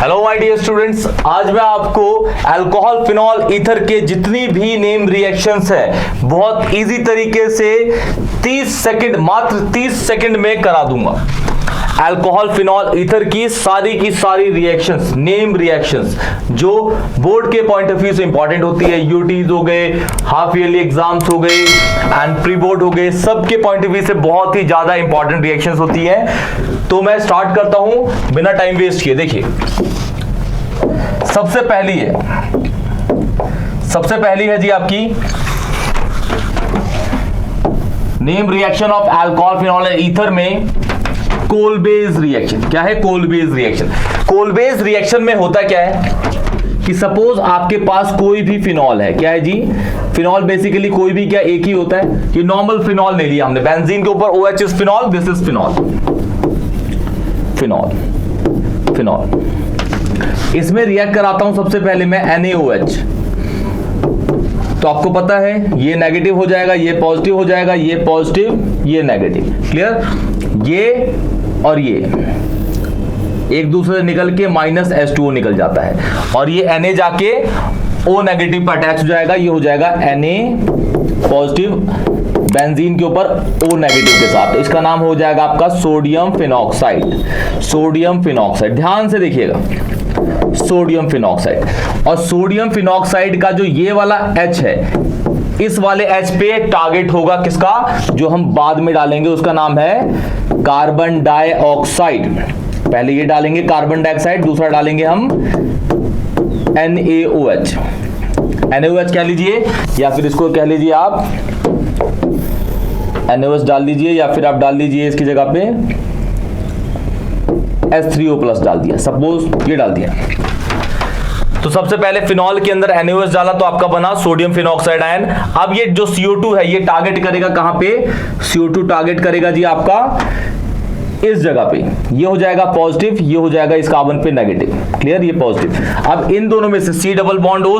Hello my dear students, आज मैं आपको अल्कोहल फिनॉल ईथर के जितनी भी नेम रिएक्शंस है बहुत इजी तरीके से 30 सेकंड, मात्र 30 सेकंड में करा दूंगा। अल्कोहल फिनॉल ईथर की सारी रिएक्शंस, नेम रिएक्शंस जो बोर्ड के पॉइंट ऑफ व्यू से इंपॉर्टेंट होती है, यूटीज हो गए, हाफ ईयरली एग्जाम्स हो गए एंड प्री बोर्ड हो गए, सबके पॉइंट ऑफ व्यू से बहुत ही ज्यादा इंपॉर्टेंट रिएक्शंस होती है। तो मैं स्टार्ट करता हूं बिना टाइम वेस्ट किए। देखिए, सबसे पहली है जी आपकी name reaction of alcohol phenol ether में कोलबेज रिएक्शन। क्या है कोलबेज रिएक्शन? कोलबेज रिएक्शन में होता क्या है कि सपोज आपके पास कोई भी फिनॉल है। क्या है जी? फिनॉल बेसिकली कोई भी क्या एक ही होता है कि नॉर्मल फिनॉल ले लिया हमने, बेंजीन के ऊपर OH is phenol, this is phenol. इसमें रिएक्ट कराता हूं सबसे पहले मैं NaOH। तो आपको पता है ये नेगेटिव हो जाएगा, ये पॉजिटिव हो जाएगा, ये पॉजिटिव, ये नेगेटिव। क्लियर? ये और ये एक दूसरे से निकल के -H2O निकल जाता है और ये Na जाके O नेगेटिव पर अटैच हो जाएगा। ये हो जाएगा Na पॉजिटिव बेंजीन के ऊपर O नेगेटिव के साथ। तो इसका नाम हो जाएगा आपका सोडियम फिनॉक्साइड। सोडियम फिनॉक्साइड, ध्यान से देखिएगा, सोडियम फिनॉक्साइड। और सोडियम फिनॉक्साइड का जो ये वाला H है, इस वाले H पे टारगेट होगा किसका? जो हम बाद में डालेंगे उसका नाम है कार्बन डाइऑक्साइड। पहले ये डालेंगे कार्बन डाइऑक्साइड, दूसरा डालेंगे हम NaOH। NaOH कह लीजिए या फिर इसको कह लीजिए आप NaOH डाल दीजिए, या फिर आप डाल दीजिए इसकी जगह पे H3O+ डाल दिया, सपोज ये डाल दिया। तो सबसे पहले फिनॉल के अंदर NaOH डाला तो आपका बना सोडियम फिनॉक्साइड आयन। अब ये जो CO2 है ये टारगेट करेगा कहां पे? CO2 टारगेट करेगा जी आपका इस जगह पे। ये हो जाएगा पॉजिटिव, ये हो जाएगा इस कार्बन पे नेगेटिव। क्लियर? ये पॉजिटिव। अब इन दोनों में से C डबल बॉन्ड हो,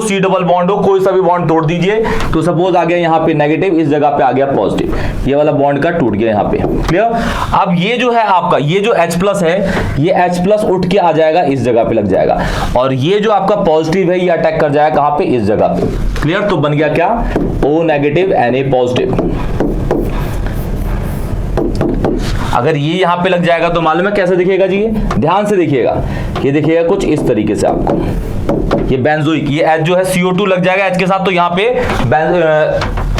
कोई सा भी बॉन्ड तोड़ दीजिए। तो सपोज आ गया यहाँ पे नेगेटिव, इस जगह पे आ गया पॉजिटिव, ये वाला बॉन्ड का टूट गया यहाँ पे। क्लियर? अब ये जो है आपका, ये जो H+ है, ये H+ उठ के आ जाएगा इस जगह पे लग जाएगा, और ये जो आपका पॉजिटिव है ये अटैक कर जाएगा कहां पे? इस जगह पे। क्लियर? तो बन गया क्या? O negative Na positive. अगर ये यहां पे लग जाएगा तो मालूम है कैसे दिखेगा जी? ये ध्यान से देखिएगा, ये दिखेगा कुछ इस तरीके से आपको। ये बेंजोइक, ये H जो है CO2 लग जाएगा H के साथ, तो यहाँ पे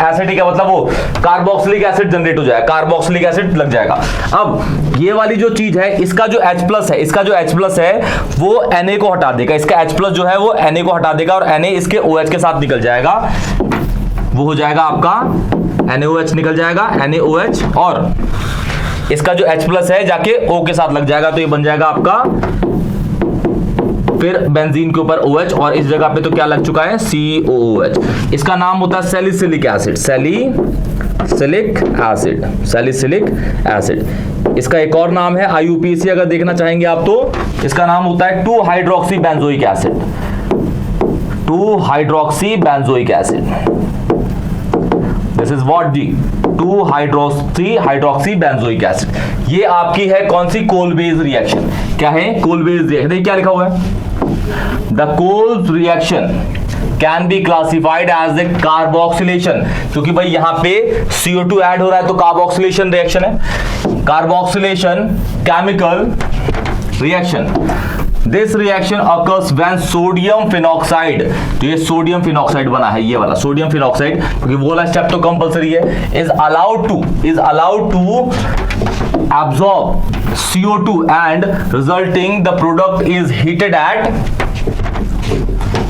एसिड का मतलब वो कार्बोक्सिलिक एसिड जनरेट हो जाएगा, कार्बोक्सिलिक एसिड लग जाएगा। अब ये वाली जो चीज है, इसका जो H+ है वो Na को हटा देगा, इसका H+ जो है वो Na को हटा देगा और Na इसके OH के साथ निकल जाएगा, वो हो जाएगा आपका NaOH निकल जाएगा, NaOH, और इसका जो H+ है जाके O के साथ लग जाएगा, तो ये बन जाएगा आपका फिर बेंजीन के ऊपर OH, और इस जगह पे तो क्या लग चुका है? COOH। इसका नाम होता है सैलिसिलिक एसिड। इसका एक और नाम है IUPAC, अगर देखना चाहेंगे आप तो इसका नाम होता है two hydroxy benzoic acid. Two hydroxy benzoic acid, this is what जी? Two hydroxy benzoic acid. ये आपकी है कौन सी? Kolbe's reaction. क्या है? Kolbe's reaction. देखिए क्या लिखा हुआ है? The Kolbe reaction can be classified as a carboxylation, क्योंकि भाई यहाँ पे CO2 ऐड हो रहा है तो कार्बोक्सिलेशन रिएक्शन है। Carboxylation chemical reaction. This reaction occurs when sodium phenoxide, तो ये सोडियम फिनॉक्साइड बना है, ये वाला सोडियम फिनॉक्साइड, क्योंकि वो वाला स्टेप तो कंपलसरी है, is allowed to absorb CO2 and resulting the product is heated at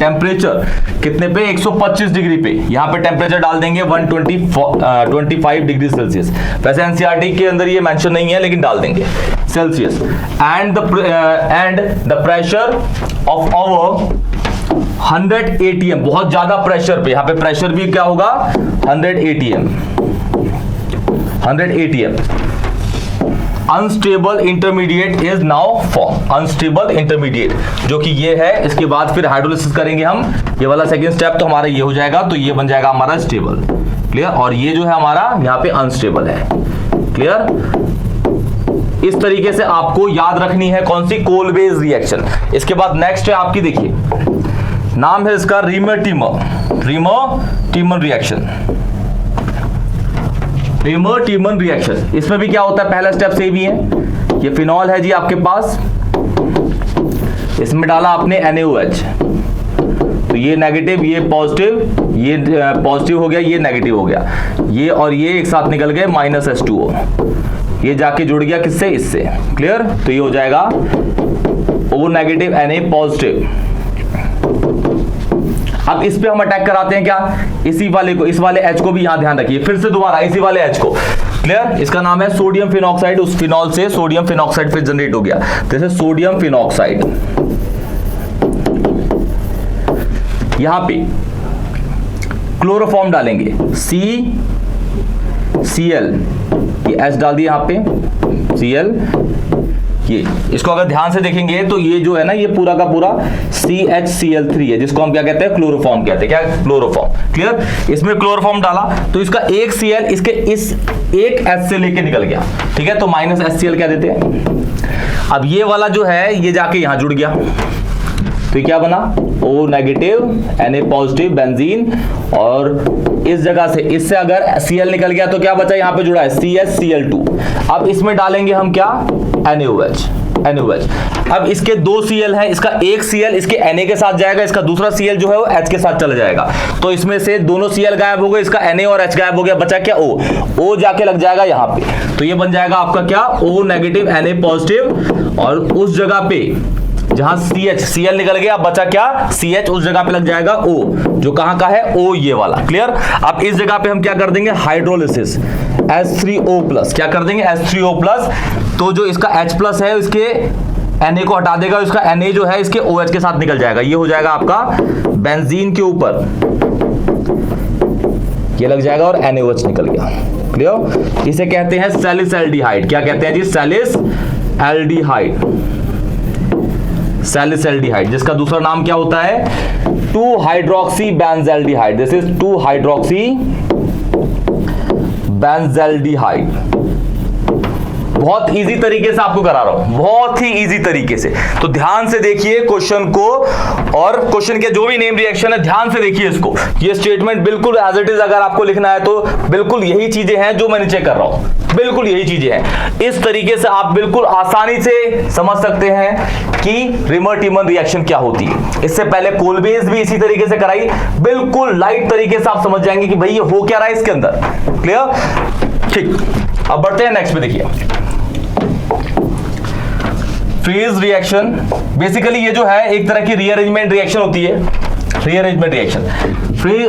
temperature कितने पे? 125 डिग्री पे। यहाँ पे टेम्परेचर डाल देंगे 125 डिग्री सेल्सियस। वैसे एनसीईआरटी के अंदर ये मेंशन नहीं है लेकिन डाल देंगे Celsius. And the pressure of our 100 atm, बहुत ज्यादा प्रेशर पे, यहाँ पे प्रेशर भी क्या होगा? 100 atm। Unstable intermediate is now form. Unstable intermediate जो कि ये है, इसके बाद फिर हाइड्रोलिसिस करेंगे हम, ये वाला सेकंड स्टेप तो हमारा ये हो जाएगा, तो ये बन जाएगा हमारा स्टेबल। क्लियर? और ये जो है हमारा यहाँ पे अनस्टेबल है। क्लियर? इस तरीके से आपको याद रखनी है कौन सी, कोलबेज रिएक्शन। इसके बाद नेक्स्ट है आपकी, देखिए नाम है इसका रीमर-टीमन रिएक्शन। रीमर-टीमन रिएक्शन, इसमें भी क्या होता है, पहला स्टेप सेम ही है। ये फिनॉल है जी आपके पास, इसमें डाला आपने NaOH, तो ये नेगेटिव, ये पॉजिटिव, ये पॉजिटिव हो गया, ये नेगेटिव हो गया, ये और ये एक साथ निकल गए -H2O, ये जाके जुड़ गया किससे, इससे। क्लियर? तो ये हो जाएगा O नेगेटिव Na पॉजिटिव। अब इस पे हम अटैक कराते हैं क्या, इसी वाले को, इस वाले H को भी यहां ध्यान रखिए, फिर से दोबारा इसी वाले H को। क्लियर? इसका नाम है सोडियम फिनॉक्साइड, उस फिनॉल से सोडियम फिनॉक्साइड फिर जनरेट हो गया, जैसे सोडियम फिनॉक्साइड। यहां पे क्लोरोफॉर्म डालेंगे, CCl, ये H डाल दिया यहां पे, Cl, ये इसको अगर ध्यान से देखेंगे तो ये जो है ना, ये पूरा का पूरा CHCl3 है, जिसको हम क्या कहते हैं, क्लोरोफॉर्म कहते हैं। क्या, क्लोरोफॉर्म। क्लियर? इसमें क्लोरोफॉर्म डाला तो इसका एक Cl इसके इस एक H से लेके निकल गया, ठीक है, तो -HCl कह देते हैं। अब ये वाला जो है ये जाके यहां जुड़ गया, तो ये क्या बना, O negative Na positive benzene, और इस जगह से, इससे अगर Cl निकल गया तो क्या बचा, यहां पे जुड़ा है CHCl2। अब इसमें डालेंगे हम क्या, NaOH। अब इसके दो Cl है, इसका एक Cl इसके Na के साथ जाएगा, इसका दूसरा Cl जो है वो H के साथ चला जाएगा, तो इसमें से दोनों Cl गायब हो गए, इसका Na और H गायब हो गया, बचा क्या, O जाके लग जाएगा यहाँ पे, तो ये बन जाएगा आपका क्या, O नेगेटिव Na पॉजिटिव, और उस जगह पे जहां Cl निकल गया, बचा क्या, CH, उस जगह पे लग जाएगा O, जो कहां का है, O ये वाला। क्लियर? अब इस जगह पे हम क्या कर देंगे, हाइड्रोलिसिस, H3O+, क्या कर देंगे, H3O+, तो जो इसका H+ है इसके Na को हटा देगा, इसका Na जो है इसके OH के साथ निकल जाएगा, ये हो जाएगा आपका बेंजीन के ऊपर, ये लग जाएगा और NaOH निकल गया। क्लियर? इसे कहते हैं सैलिसल्डिहाइड। क्या कहते हैं जी, सैलिसल्डिहाइड, जिसका दूसरा नाम क्या होता है, two hydroxy benzaldehyde. This is two hydroxy benzaldehyde. बहुत इजी तरीके से आपको करा रहा हूं, बहुत ही इजी तरीके से, तो ध्यान से देखिए क्वेश्चन को, और क्वेश्चन के जो भी नेम रिएक्शन है ध्यान से देखिए इसको। ये स्टेटमेंट बिल्कुल एज इट इज अगर आपको लिखना है तो बिल्कुल यही चीजें हैं जो मैं नीचे कर रहा हूं, बिल्कुल यही चीजें हैं। इस तरीके से आप बिल्कुल आसानी से समझ सकते हैं कि रीमर-टीमन रिएक्शन क्या होती है। इससे पहले कोलबेज भी इसी तरीके से कराई, बिल्कुल लाइट तरीके से आप समझ जाएंगे कि भाई ये हो क्या रहा है इसके अंदर। क्लियर? ठीक, अब बढ़ते हैं नेक्स्ट पे। देखिए फ्रीज रिएक्शन, बेसिकली ये जो है एक तरह की रीअरेंजमेंट रिएक्शन होती है। Rearrangement reaction, Fries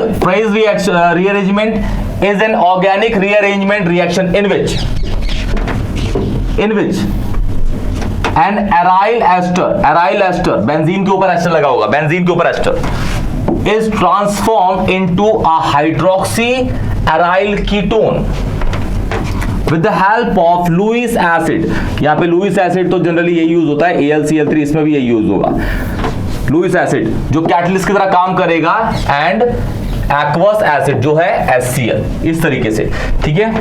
rearrangement is an organic rearrangement reaction in which an aryl ester, benzene के ऊपर एस्टर लगा होगा, बेंजीन के ऊपर ester, is transformed into a hydroxy aryl ketone with the help of Lewis acid। यहाँ पे Lewis acid तो generally यही यूज होता है, AlCl3, इसमें भी यही यूज होगा। लुइस एसिड जो कैटलिस्ट की तरह काम करेगा, एंड एक्वस एसिड जो है HCl, इस तरीके से। ठीक है,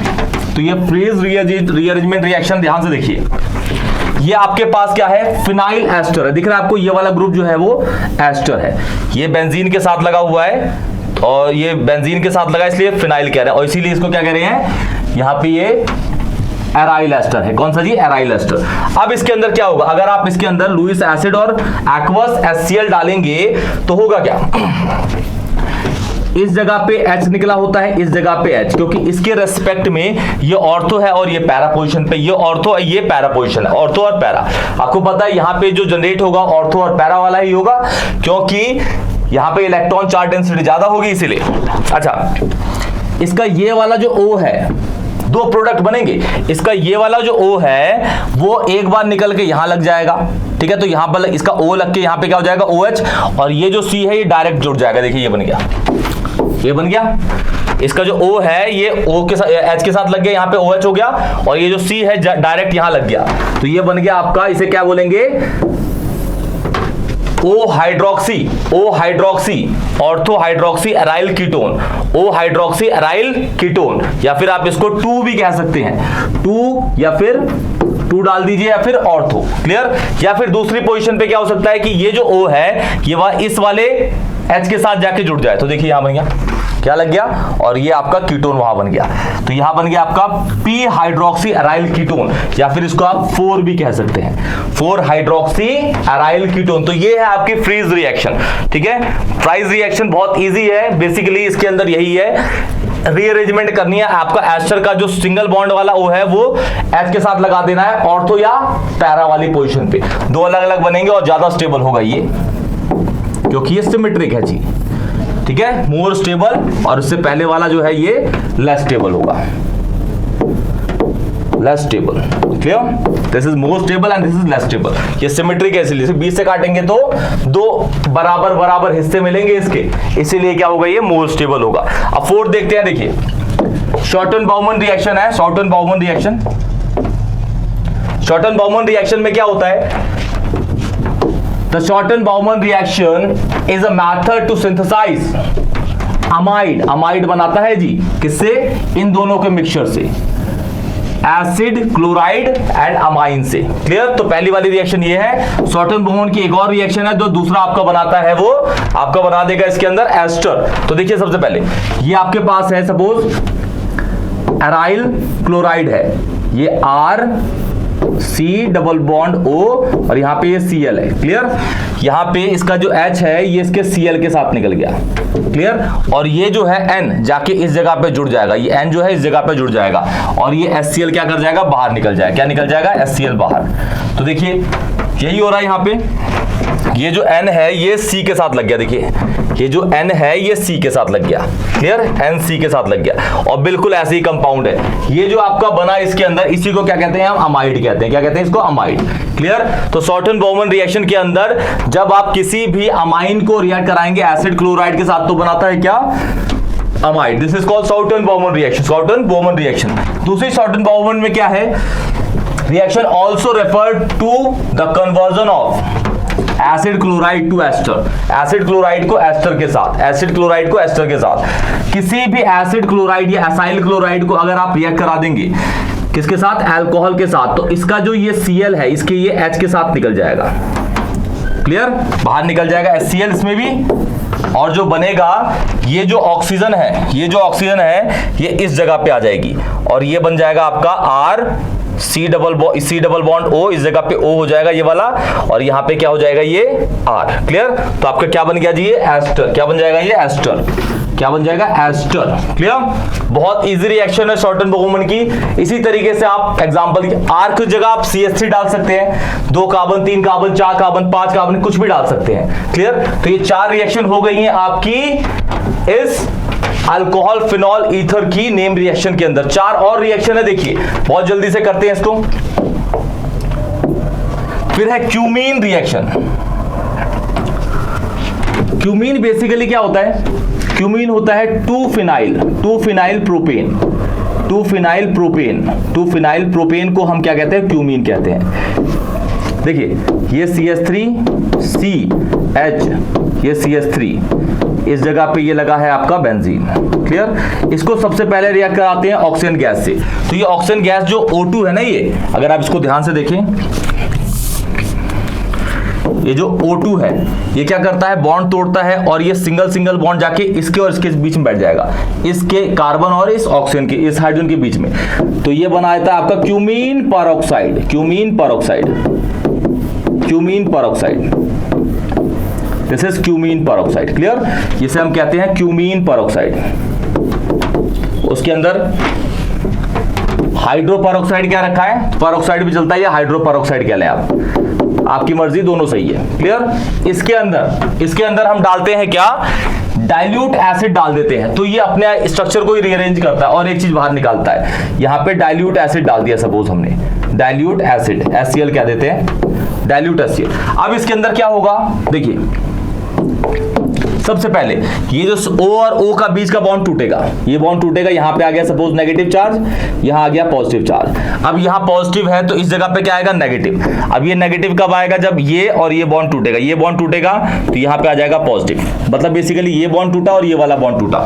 तो ये फ्रीज रीअरेंजमेंट रिएक्शन ध्यान से देखिए। ये आपके पास क्या है, फिनाइल एस्टर है, दिख रहा है आपको, ये वाला ग्रुप जो है वो एस्टर है, ये बेंजीन के साथ लगा हुआ है, और ये बेंजीन के साथ लगा इसलिए फिनाइल कह रहे हैं, और इसीलिए इसको क्या कह रहे हैं, यहां पे ये एराइल एस्टर है। कौन सा जी, एराइल एस्टर। अब इसके अंदर क्या होगा, अगर आप इसके अंदर लुइस एसिड और एक्वस HCl डालेंगे तो होगा क्या, इस जगह पे H निकला होता है, इस जगह पे H, क्योंकि इसके रेस्पेक्ट में ये ऑर्थो है और ये पैरा पोजीशन पे, ये ऑर्थो है, ये पैरा पोजीशन है, ऑर्थो और पैरा। आपको पता है यहाँ पे जो जनरेट होगा ऑर्थो और पैरा वाला ही होगा, क्योंकि यहाँ पे इलेक्ट्रॉन चार्ज डेंसिटी ज्यादा होगी इसीलिए। अच्छा, इसका ये वाला जो O है, दो प्रोडक्ट बनेंगे, इसका ये वाला जो O है वो एक बार निकल के यहां लग जाएगा। ठीक है, तो यहां पर इसका O लग के यहां पे क्या हो जाएगा, OH, और ये जो C है ये डायरेक्ट जुड़ जाएगा। देखिए ये बन गया, ये बन गया। इसका जो O है ये O के साथ, H के साथ लग गया, यहाँ पे OH हो गया, और ये जो C है डायरेक्ट यहां लग गया, तो ये बन गया आपका, इसे क्या बोलेंगे, O hydroxy ortho hydroxy aryl ketone, O hydroxy aryl ketone, या फिर आप इसको 2 भी कह सकते हैं, 2 या फिर 2 डाल दीजिए, या फिर ऑर्थो। क्लियर? या फिर दूसरी पोजीशन पे क्या हो सकता है कि ये जो O है ये इस वाले H के साथ जाके जुड़ जाए, तो देखिए यहां बन गया, क्या लग गया, और ये आपका कीटोन वहां बन गया, तो यहां बन गया आपका पी हाइड्रोक्सी एराइल कीटोन, या फिर इसको आप 4 भी कह सकते हैं, 4 हाइड्रोक्सी एराइल कीटोन। तो ये है आपकी फ्रीज रिएक्शन। ठीक है, फ्रीज रिएक्शन बहुत इजी है, बेसिकली इसके अंदर यही है, रीअरेंजमेंट करनी है, आपका एस्टर का जो सिंगल बॉन्ड वाला O है वो H के साथ लगा देना है ऑर्थो या पैरा वाली पोजीशन पे, 2 अलग अलग बनेंगे और ज्यादा स्टेबल होगा ये, क्योंकि ये सिमेट्रिक है जी। ठीक है, मोर स्टेबल, और इससे पहले वाला जो है ये लेस स्टेबल होगा, less stable. Clear? This is more stable and this is less stable. ये सिमेट्रिक है, इसलिए 20 से काटेंगे तो 2 बराबर बराबर हिस्से मिलेंगे इसके, इसीलिए क्या होगा, ये मोर स्टेबल होगा। अब 4 देखते हैं, देखिए शॉर्टन-बाउमन रिएक्शन है, शॉर्टन-बाउमन रिएक्शन। शॉर्टन-बाउमन रिएक्शन में क्या होता है, The Shorten-Baumann reaction is a method to synthesize amide। Amide बनाता है जी, किससे, इन दोनों के मिक्सचर से, एसिड क्लोराइड एंड अमाइन से। क्लियर? तो पहली वाली रिएक्शन ये है। शॉर्टन-बाउमन की एक और रिएक्शन है जो दूसरा आपका बनाता है, वो आपका बना देगा इसके अंदर एस्टर। तो देखिए सबसे पहले ये आपके पास है, सपोज एराइल क्लोराइड है, ये R C double bond O, और यहां पे ये Cl है। क्लियर? यहां पे इसका जो H है ये इसके Cl के साथ निकल गया। क्लियर? और ये जो है N जाके इस जगह पे जुड़ जाएगा, ये N जो है इस जगह पे जुड़ जाएगा, और ये HCl क्या कर जाएगा, बाहर निकल जाएगा। क्या निकल जाएगा, HCl बाहर। तो देखिए यही हो रहा है यहां पे, ये जो N है ये C के साथ लग गया, देखिए ये जो N है ये C के साथ लग गया। क्लियर? NC के साथ लग गया, और बिल्कुल ऐसे ही कंपाउंड है ये जो आपका बना इसके अंदर, इसी को क्या कहते हैं हम, अमाइड कहते हैं। क्या कहते हैं इसको, अमाइड। क्लियर? तो शॉर्टन-बाउमन रिएक्शन के अंदर जब आप किसी भी अमाइन को रिएक्ट कराएंगे एसिड क्लोराइड के साथ, तो बनाता है क्या, amide. This is called Schotten Baumann reaction, Schotten Baumann reaction. दूसरी शॉर्टन-बाउमन में क्या है, reaction also referred to the conversion of acid chloride to ester, acid chloride को एस्टर के साथ, एसिड क्लोराइड को एस्टर के साथ। किसी भी एसिड क्लोराइड या एसाइल क्लोराइड को अगर आप रिएक्ट करा देंगे किसके साथ, अल्कोहल के साथ, तो इसका जो ये Cl है इसके ये H के साथ निकल जाएगा। क्लियर? बाहर निकल जाएगा HCl इसमें भी, और जो बनेगा ये जो ऑक्सीजन है, ये जो ऑक्सीजन है ये इस जगह पे आ जाएगी, और ये बन जाएगा आपका R C double bond O, इस जगह पे O हो जाएगा ये वाला, और यहाँ पे क्या हो जाएगा, ये R। क्लियर? तो आपका क्या बन गया जी, ये एस्टर। क्या बन जाएगा, ये एस्टर। क्या बन जाएगा, एस्टर। क्लियर? बहुत इजी रिएक्शन है शॉर्टन-बाउमन की। इसी तरीके से आप एग्जांपल R की जगह आप CH3 डाल सकते हैं, 2 कार्बन 3 कार्बन 4 कार्बन 5 कार्बन कुछ भी डाल सकते हैं। क्लियर? तो ये 4 रिएक्शन हो गई हैं आपकी इस अल्कोहल फिनॉल ईथर की नेम रिएक्शन के अंदर। 4 और रिएक्शन है, देखिए बहुत जल्दी से करते हैं इसको। फिर है क्यूमीन रिएक्शन। क्यूमीन बेसिकली क्या होता है, क्यूमीन होता है 2-फिनाइल प्रोपेन को हम क्या कहते हैं, क्यूमीन कहते हैं। देखिए ये CH3CH, ये CH3, इस जगह पे ये लगा है आपका बेंजीन। क्लियर? इसको सबसे पहले रिएक्ट कराते हैं ऑक्सीजन गैस से। तो ये ऑक्सीजन गैस जो O2 है ना, ये अगर आप इसको ध्यान से देखें, ये जो O2 है ये क्या करता है, बॉन्ड तोड़ता है, और ये सिंगल बॉन्ड जाके इसके और इसके बीच में बैठ जाएगा, इसके कार्बन और इस ऑक्सीजन के, इस हाइड्रोजन के बीच में। तो ये बना देता है आपका cumene peroxide. This is cumene peroxide. Clear? जिसे हम कहते हैं क्यूमीन पेरोक्साइड। उसके अंदर हाइड्रो पेरोक्साइड क्या रखा है, पेरोक्साइड भी चलता है या हाइड्रो पेरोक्साइड कह लें आप, आपकी मर्जी, दोनों सही है। क्लियर? इसके अंदर हम डालते हैं क्या, डाइल्यूट एसिड डाल देते हैं, तो ये अपने स्ट्रक्चर को ही रीअरेंज करता है और एक चीज बाहर निकालता है। यहां पे डाइल्यूट एसिड डाल दिया, सपोज हमने डाइल्यूट एसिड, HCl क्या देते हैं, डाइल्यूट HCl। अब इसके अंदर क्या होगा, देखिए सबसे पहले ये जो O और O का बीच का बॉन्ड टूटेगा, ये बॉन्ड टूटेगा, यहां पे आ गया सपोज नेगेटिव चार्ज, यहां आ गया पॉजिटिव चार्ज। अब यहां पॉजिटिव है तो इस जगह पे क्या आएगा, नेगेटिव। अब ये नेगेटिव कब आएगा, जब ये और ये बॉन्ड टूटेगा, ये बॉन्ड टूटेगा तो यहां पे आ जाएगा पॉजिटिव। मतलब बेसिकली ये बॉन्ड टूटा और ये वाला बॉन्ड टूटा,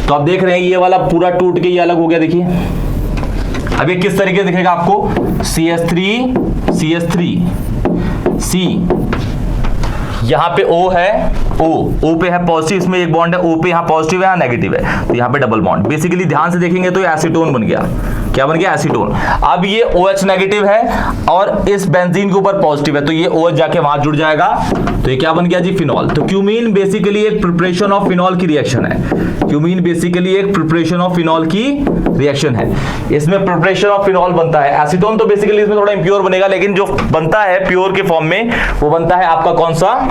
तो आप देख रहे हैं ये वाला पूरा टूट के ये अलग हो गया। देखिए अब ये किस तरीके से दिखेगा आपको, CH3 C, यहां पे O है, O पे है पॉजिटिव, इसमें एक बॉन्ड है, O पे यहां पॉजिटिव है, यहां नेगेटिव है, तो यहां पे डबल बॉन्ड। बेसिकली ध्यान से देखेंगे तो ये एसीटोन बन गया। क्या बन गया, एसीटोन। अब ये OH नेगेटिव है और इस बेंजीन के ऊपर पॉजिटिव है, तो ये OH जाके वहां जुड़ जाएगा, तो ये क्या बन गया जी, फिनॉल। तो क्यूमीन बेसिकली एक प्रिपरेशन ऑफ फिनॉल की रिएक्शन है। क्यूमीन बेसिकली एक प्रिपरेशन ऑफ फिनॉल की रिएक्शन है। इसमें प्रिपरेशन ऑफ फिनॉल बनता है। एसीटोन तो बेसिकली इसमें थोड़ा इंप्योर बनेगा, लेकिन जो बनता है प्योर के फॉर्म में वो बनता है आपका कौन सा,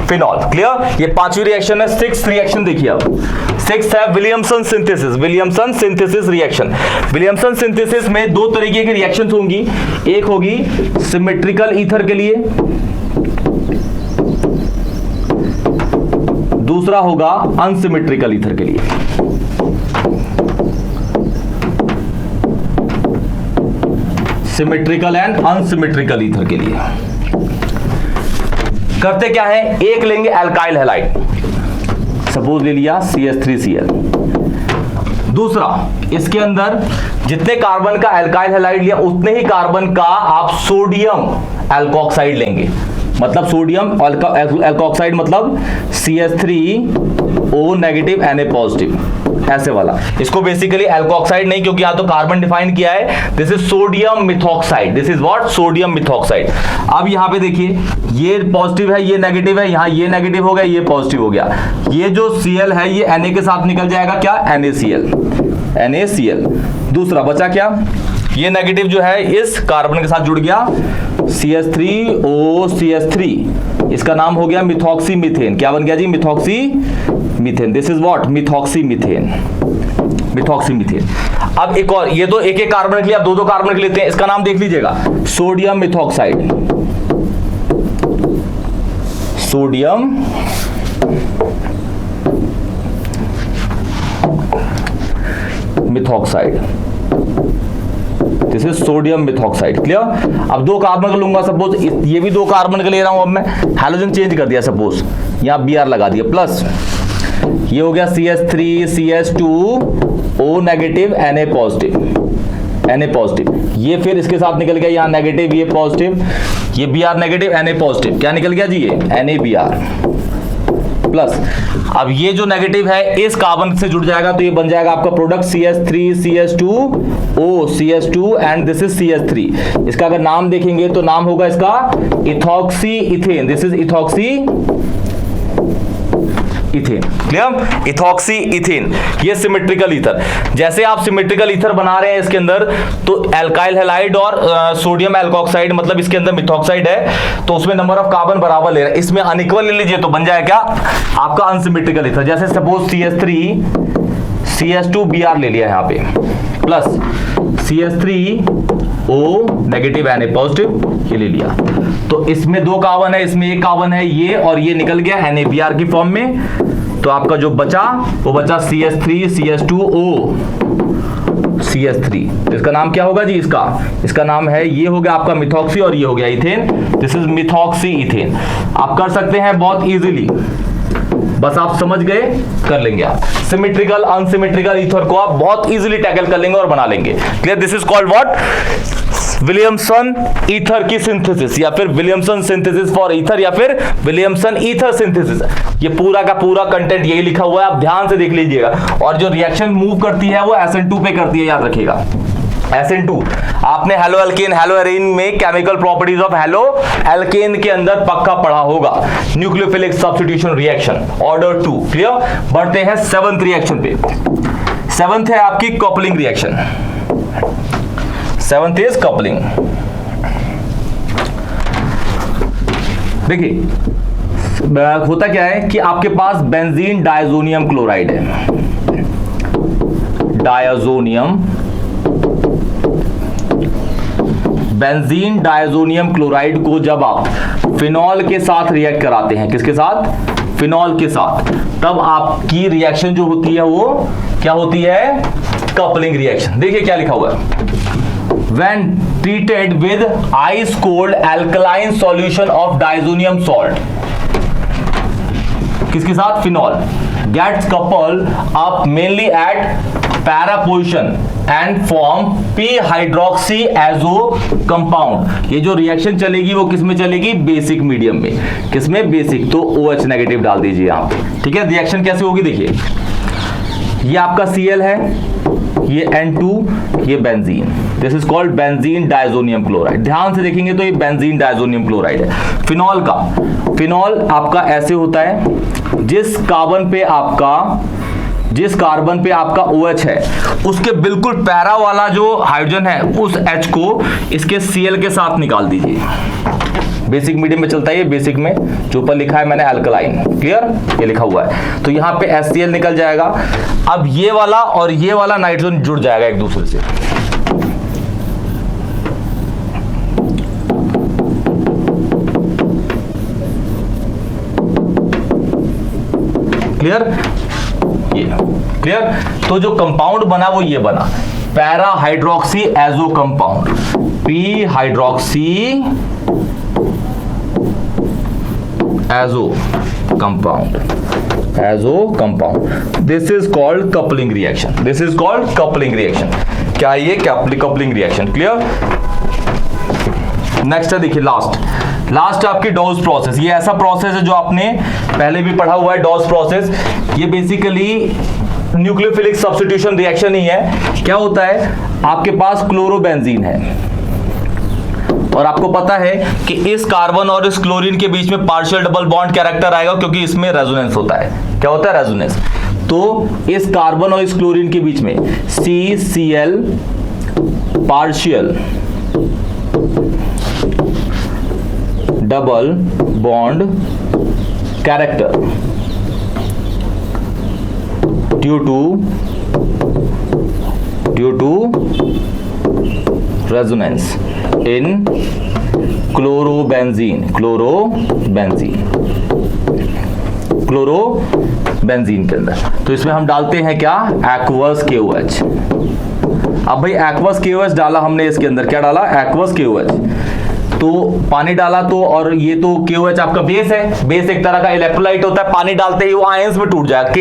फिनॉल। क्लियर। ये पांचवी रिएक्शन है। सिक्स्थ रिएक्शन देखिए अब, सिक्स्थ है Williamson synthesis. Williamson synthesis reaction. Williamson synthesis में दो तरीके की रिएक्शंस होंगी, एक होगी सिमेट्रिकल ईथर के लिए, दूसरा होगा अनसिमेट्रिकल ईथर के लिए। सिमेट्रिकल एंड अनसिमेट्रिकल ईथर के लिए करते क्या है, एक लेंगे एल्काइल हैलाइड, सपोज ले लिया CH3Cl। दूसरा, इसके अंदर जितने कार्बन का एल्काइल हैलाइड लिया उतने ही कार्बन का आप सोडियम एल्कोक्साइड लेंगे। मतलब सोडियम एल्कोक्साइड मतलब CH3O नेगेटिव Na पॉजिटिव, ऐसे वाला। इसको बेसिकली एल्कोक्साइड नहीं, क्योंकि यहां तो कार्बन डिफाइन किया है। This is sodium methoxide. This is what, sodium methoxide. अब यहां पे देखिए ये पॉजिटिव है, ये नेगेटिव है, यहां ये नेगेटिव हो गया, ये पॉजिटिव हो गया। ये जो Cl है ये Na के साथ निकल जाएगा, क्या, NaCl। दूसरा बचा क्या, ये नेगेटिव जो है इस कार्बन के साथ जुड़ गया, CH3OCH3, इसका नाम हो गया मिथॉक्सी मीथेन। क्या बन गया जी, methoxy methane. This is what, methoxy methane. Methoxy methane. अब एक और, ये तो एक एक कार्बन के लिए, अब दो दो कार्बन के लेते हैं। इसका नाम देख लीजिएगा, sodium methoxide. Sodium methoxide, this is sodium methoxide. Clear. अब दो कार्बन का लूंगा, सपोज ये भी दो कार्बन का ले रहा हूं। अब मैं हैलोजन चेंज कर दिया, सपोज यहां Br लगा दिया, प्लस ये हो गया CH3CH2O नेगेटिव Na पॉजिटिव। ये फिर इसके साथ निकल गया, यहां नेगेटिव, ये पॉजिटिव, ये Br नेगेटिव, Na पॉजिटिव। क्या निकल गया जी, ये NaBr प्लस। अब ये जो नेगेटिव है इस कार्बन से जुड़ जाएगा, तो ये बन जाएगा आपका product CH3CH2O CH2 and this is CH3। इसका अगर नाम देखेंगे तो नाम होगा इसका ethoxy ethane. This is ethoxy ethane. Clear, ethoxy ethane. ये सिमेट्रिकल ईथर। जैसे आप सिमेट्रिकल ईथर बना रहे हैं इसके अंदर, तो एल्काइल हैलाइड और सोडियम एल्कोक्साइड, मतलब इसके अंदर मिथॉक्साइड है, तो उसमें नंबर ऑफ कार्बन बराबर ले रहा है। इसमें अनइक्वल ले लीजिए तो बन जाएगा आपका अनसिमेट्रिकल ईथर। जैसे सपोज CH3CH2Br ले लिया यहां पे, plus CH3O negative Na positive, ये ले लिया। तो इसमें दो कार्बन है, इसमें एक कार्बन है, ये और ये निकल गया NaBr की फॉर्म में। तो आपका जो बचा वो बचा CH3CH2O CH3। तो इसका नाम क्या होगा जी, इसका नाम है, ये हो गया आपका मिथॉक्सी और ये हो गया ethane. This is methoxy ethane. आप कर सकते हैं बहुत इजीली, बस आप समझ गए, कर लेंगे आप। सिमेट्रिकल अनसिमेट्रिकल ईथर को आप बहुत इजीली टैकल कर लेंगे और बना लेंगे। Clear. This is called what, Williamson ether की सिंथेसिस, या फिर विलियमसन सिंथेसिस फॉर ईथर, या फिर विलियमसन ईथर सिंथेसिस। ये पूरा का पूरा कंटेंट यही लिखा हुआ है, आप ध्यान से देख लीजिएगा। और जो रिएक्शन मूव करती है वो SN2 पे करती है, याद रखिएगा। SN2 आपने हेलो एल्केन हेलो एरीन में chemical properties of halo alkane के अंदर पक्का पढ़ा होगा। Nucleophilic substitution reaction order 2। Clear. बढ़ते हैं 7th रिएक्शन पे। 7th है आपकी coupling reaction. 7th is coupling. देखिए होता क्या है कि आपके पास बेंजीन डायजोनियम क्लोराइड है, बेंजीन डायजोनियम क्लोराइड को जब आप फिनॉल के साथ रिएक्ट कराते हैं, किसके साथ? फिनॉल के साथ, तब आपकी रिएक्शन जो होती है वो क्या होती है? Coupling reaction. देखिए क्या लिखा हुआ है, when treated with ice cold alkaline solution of diazonium salt, किसके साथ? Phenol, gets coupled up mainly at para position and form p hydroxy azo compound। ये जो रिएक्शन चलेगी वो किस में चलेगी? बेसिक मीडियम में। किसमें? बेसिक। तो OH नेगेटिव डाल दीजिए यहां पे, ठीक है। रिएक्शन कैसे होगी देखिए, ये आपका Cl है, ये N2, ये benzene, this is called benzene diazonium chloride. ध्यान से देखेंगे तो ये बेंजीन डायजोनियम क्लोराइड है। फिनॉल का, फिनॉल आपका ऐसे होता है, जिस कार्बन पे आपका OH है उसके बिल्कुल पैरा वाला जो हाइड्रोजन है उस H को इसके Cl के साथ निकाल दीजिए। बेसिक मीडियम में चलता है ये, बेसिक में जो ऊपर लिखा है मैंने अल्कलाइन, क्लियर, ये लिखा हुआ है। तो यहां पे HCl निकल जाएगा। अब ये वाला और ये वाला नाइट्रोजन जुड़ जाएगा एक दूसरे से, क्लियर, ये क्लियर। तो जो कंपाउंड बना वो ये बना, para hydroxy azo compound, P hydroxy azo compound, azo compound. This is called coupling reaction, this is called coupling reaction. क्या ये कपलिंग रिएक्शन, क्लियर। नेक्स्ट है देखिए लास्ट आपकी डॉस प्रोसेस। ये ऐसा प्रोसेस है जो आपने पहले भी पढ़ा हुआ है, डॉस प्रोसेस। ये बेसिकली न्यूक्लियोफिलिक सब्स्टिट्यूशन रिएक्शन ही है। क्या होता है, आपके पास क्लोरोबेंजीन है और आपको पता है कि इस कार्बन और इस क्लोरीन के बीच में पार्शियल डबल बॉन्ड कैरेक्टर आएगा क्योंकि इसमें रेजोनेंस होता है। क्या होता है? रेजोनेंस। तो इस कार्बन और इस क्लोरीन के बीच में CCl partial double bond character due to resonance in chlorobenzene के अंदर। तो इसमें हम डालते हैं क्या? Aqueous KOH। अब भाई एक्वस KOH डाला हमने इसके अंदर, क्या डाला? Aqueous KOH। तो पानी डाला तो, और ये तो KOH आपका बेस है, बेस एक तरह का इलेक्ट्रोलाइट होता है, पानी डालते ही वो आयंस में टूट जाएगा, K+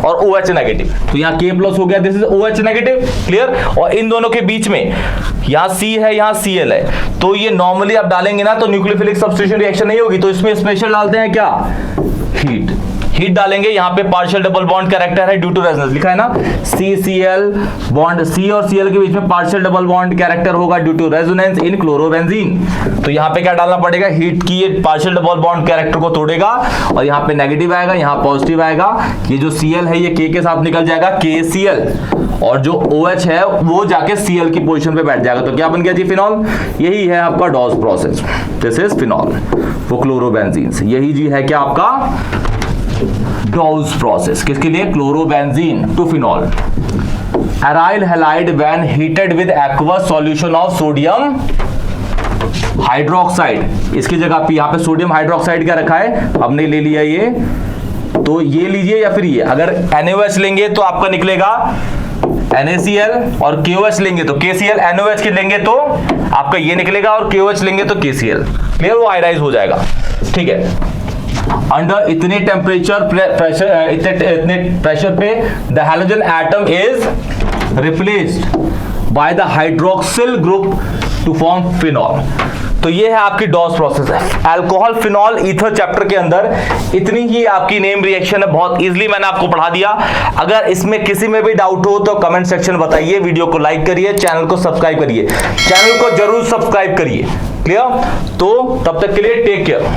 और OH नेगेटिव। तो यहाँ K+ हो गया, this is OH negative, clear. और इन दोनों के बीच में यहाँ C है, यहाँ Cl है। तो ये नॉर्मली आप डालेंगे ना तो न्यूक्लियोफिलिक सब्स्टिट्यूशन रिएक्शन नहीं होगी, तो इसमें स्पेशल डालते हैं क्या? हीट डालेंगे। यहाँ पे पार्शियल डबल बॉन्ड कैरेक्टर है ड्यू टू रेजोनेंस, लिखा है ना, CCl बॉन्ड, C और Cl के बीच में पार्शियल डबल बॉन्ड कैरेक्टर होगा due to resonance in chlorobenzene. तो यहाँ पे क्या डालना पड़ेगा? हीट की, ये पार्शियल डबल बॉन्ड कैरेक्टर को तोड़ेगा और यहाँ पे नेगेटिव आएगा, यहाँ पॉजिटिव आएगा। ये जो Cl है ये K के साथ निकल जाएगा, KCl, और जो OH है वो जाके Cl की पोजीशन पे बैठ जाएगा। तो क्या बन गया जी? फिनॉल। यही है आपका Dow's process, this is phenol वो क्लोरोबेंजीन से। यही जी है क्या आपका डॉस प्रोसेस। किसके लिए? Chlorobenzene to phenol. Aryl halide when heated with aqueous solution of sodium hydroxide. इसकी जगह पे यहाँ पे सोडियम हाइड्रोक्साइड क्या रखा है, हमने ले लिया ये, तो ये लीजिए या फिर ये। अगर NaOH लेंगे तो आपका निकलेगा NaCl, और KOH लेंगे तो KCl, NaOH के लेंगे तो आपका ये निकलेगा, और KOH लेंगे तो KCl, क्लियर, वो आयराइज हो जाएगा, ठीक है। अंडर इतने टेम्परेचर इतने प्रेशर पे the halogen atom is replaced by the hydroxyl group to form phenol. तो ये है आपकी डॉस प्रोसेस है। अल्कोहल फिनॉल ईथर चैप्टर के अंदर इतनी ही आपकी नेम रिएक्शन है, बहुत इजीली मैंने आपको पढ़ा दिया। अगर इसमें किसी में भी डाउट हो तो कमेंट सेक्शन बताइए, वीडियो को लाइक करिए, चैनल को सब्सक्राइब करिए, चैनल को जरूर सब्सक्राइब करिए, क्लियर। तो तब तक के लिए टेक केयर।